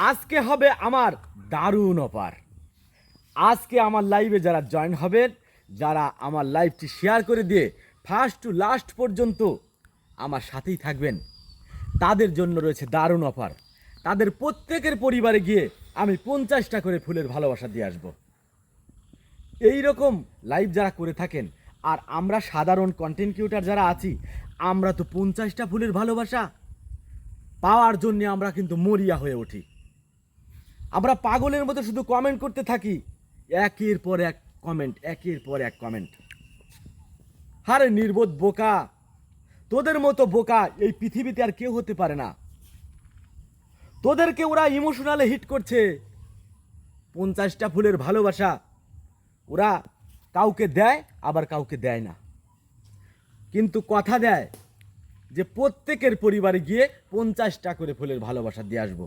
আজকে হবে আমার দারুণ অফার। আজকে আমার লাইভে যারা জয়েন হবেন, যারা আমার লাইভটি শেয়ার করে দিয়ে ফার্স্ট টু লাস্ট পর্যন্ত আমার সাথেই থাকবেন, তাদের জন্য রয়েছে দারুণ অফার। তাদের প্রত্যেকের পরিবারে গিয়ে আমি 50টা করে ফুলের ভালোবাসা দিয়ে আসব। এই রকম লাইভ যারা করে থাকেন, আর আমরা সাধারণ কন্টেন্ট ক্রিয়েটর যারা আছি, আমরা তো 50টা ফুলের ভালোবাসা পাওয়ার জন্য আমরা কিন্তু মরিয়া হয়ে উঠি। আমরা পাগলের মতো শুধু কমেন্ট করতে থাকি, একের পর এক কমেন্ট, একের পর এক কমেন্ট। আরে নির্বোধ বোকা, তোদের মতো বোকা এই পৃথিবীতে আর কেউ হতে পারে না। তোদেরকে ওরা ইমোশনালে হিট করছে। 50টা ফুলের ভালোবাসা ওরা কাউকে দেয়, আবার কাউকে দেয় না, কিন্তু কথা দেয় যে প্রত্যেকের পরিবারে গিয়ে 50টা করে ফুলের ভালোবাসা দিয়ে আসবো।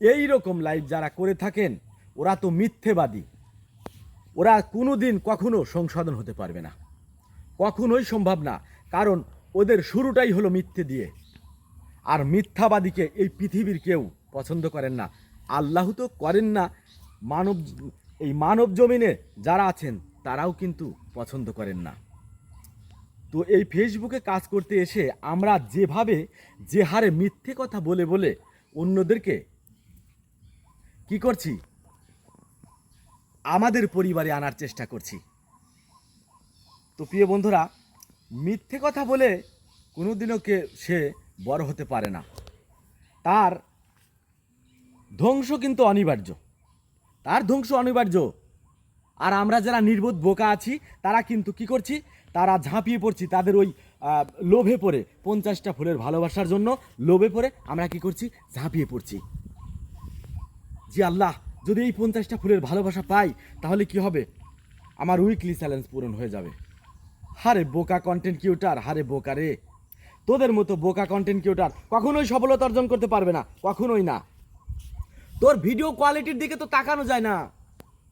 এই রকম লাইভ যারা করে থাকেন, ওরা তো মিথ্যেবাদী। ওরা কোনো দিন কখনো সংশোধন হতে পারবে না, কখনোই সম্ভব না। কারণ ওদের শুরুটাই হলো মিথ্যে দিয়ে। আর মিথ্যাবাদীকে এই পৃথিবীর কেউ পছন্দ করেন না, আল্লাহ তো করেন না। মানব জমিনে যারা আছেন তারাও কিন্তু পছন্দ করেন না। তো এই ফেসবুকে কাজ করতে এসে আমরা যেভাবে যে হারে মিথ্যে কথা বলে বলে অন্যদেরকে কি করছি, আমাদের পরিবারে আনার চেষ্টা করছি। তো প্রিয় বন্ধুরা, মিথ্যে কথা বলে কোনোদিনও সে বড় হতে পারে না। তার ধ্বংস কিন্তু অনিবার্য, তার ধ্বংস অনিবার্য। আর আমরা যারা নির্বোধ বোকা আছি, তারা কিন্তু কি করছি, তারা ঝাঁপিয়ে পড়ছি তাদের ওই লোভে পড়ে। 50টা ফুলের ভালোবাসার জন্য লোভে পড়ে আমরা কি করছি, ঝাঁপিয়ে পড়ছি। জি আল্লাহ, যদি এই 50টা ফুলের ভালোবাসা পাই তাহলে কি হবে, আমার উইকলি চ্যালেঞ্জ পূরণ হয়ে যাবে। হারে বোকা কন্টেন্ট ক্রিয়েটর, হারে বোকা রে, তোদের মতো বোকা কন্টেন্ট ক্রিয়েটর কখনোই সফলতা অর্জন করতে পারবে না, কখনোই না। তোর ভিডিও কোয়ালিটির দিকে তো তাকানো যায় না,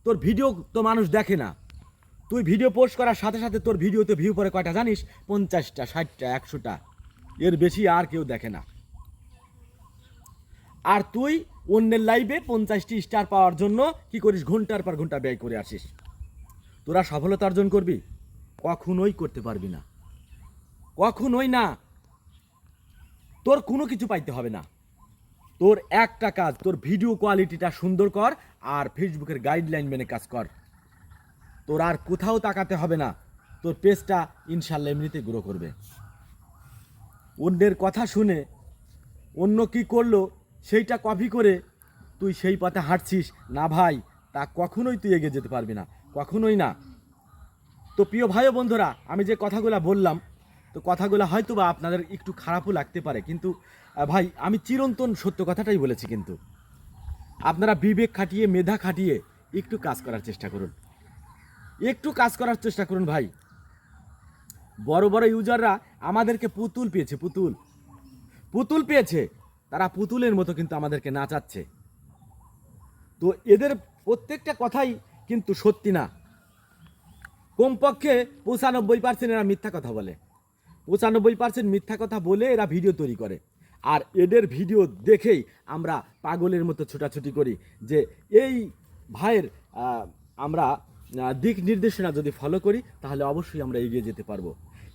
তোর ভিডিও তো মানুষ দেখে না। তুই ভিডিও পোস্ট করার সাথে সাথে তোর ভিডিওতে ভিউ পড়ে কয়টা জানিস? 50টা, 60টা, 100টা, এর বেশি আর কেউ দেখে না। আর তুই অন্যের লাইভে 50টি স্টার পাওয়ার জন্য কি করিস, ঘন্টার পর ঘন্টা ব্যয় করে আসিস। তোরা সফলতা অর্জন করবি? কখনোই করতে পারবি না, কখনোই না। তোর কোনো কিছু পাইতে হবে না। তোর একটা কাজ, তোর ভিডিও কোয়ালিটিটা সুন্দর কর আর ফেসবুকের গাইডলাইন মেনে কাজ কর। তোর আর কোথাও তাকাতে হবে না, তোর পেজটা ইনশাল্লাহ এমনিতে গ্রো করবে। অন্যের কথা শুনে অন্য কি করলো সেইটা কপি করে তুই সেই পথে হাঁটছিস না ভাই, তা কখনোই তুই এগিয়ে যেতে পারবি না, কখনোই না। তো প্রিয় ভাই ও বন্ধুরা, আমি যে কথাগুলো বললাম, তো কথাগুলো হয়তো বা আপনাদের একটু খারাপও লাগতে পারে, কিন্তু ভাই আমি চিরন্তন সত্য কথাটাই বলেছি। কিন্তু আপনারা বিবেক খাটিয়ে, মেধা খাটিয়ে একটু কাজ করার চেষ্টা করুন, একটু কাজ করার চেষ্টা করুন ভাই। বড় বড় ইউজাররা আমাদেরকে পুতুল পেয়েছে, পুতুল পুতুল পেয়েছে, তারা পুতুলের মতো কিন্তু আমাদেরকে নাচাচ্ছে। তো এদের প্রত্যেকটা কথাই কিন্তু সত্যি না। কমপক্ষে 95% এরা মিথ্যা কথা বলে, 95% মিথ্যা কথা বলে এরা ভিডিও তৈরি করে। আর এদের ভিডিও দেখেই আমরা পাগলের মতো ছোটাছুটি করি যে এই ভাইয়ের আমরা দিক নির্দেশনা যদি ফলো করি তাহলে অবশ্যই আমরা এগিয়ে যেতে পারবো।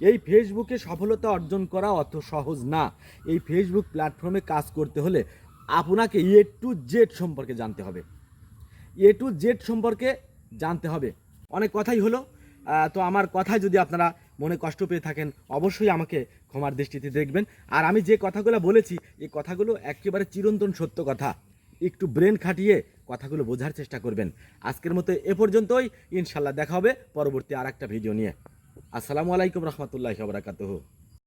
এই ফেসবুকে সফলতা অর্জন করা অত সহজ না। এই ফেসবুক প্ল্যাটফর্মে কাজ করতে হলে আপনাকে এ টু জেড সম্পর্কে জানতে হবে, এ টু জেড সম্পর্কে জানতে হবে। অনেক কথাই হলো, তো আমার কথায় যদি আপনারা মনে কষ্ট পেয়ে থাকেন অবশ্যই আমাকে ক্ষমার দৃষ্টিতে দেখবেন। আর আমি যে কথাগুলো বলেছি এই কথাগুলো একেবারে চিরন্তন সত্য কথা। একটু ব্রেন খাটিয়ে কথাগুলো বোঝার চেষ্টা করবেন। আজকের মতো এ পর্যন্তই, ইনশাল্লাহ দেখা হবে পরবর্তী আর একটা ভিডিও নিয়ে। আসসালামু আলাইকুম রহমতুল্লাহি ওয়া বারাকাতুহু।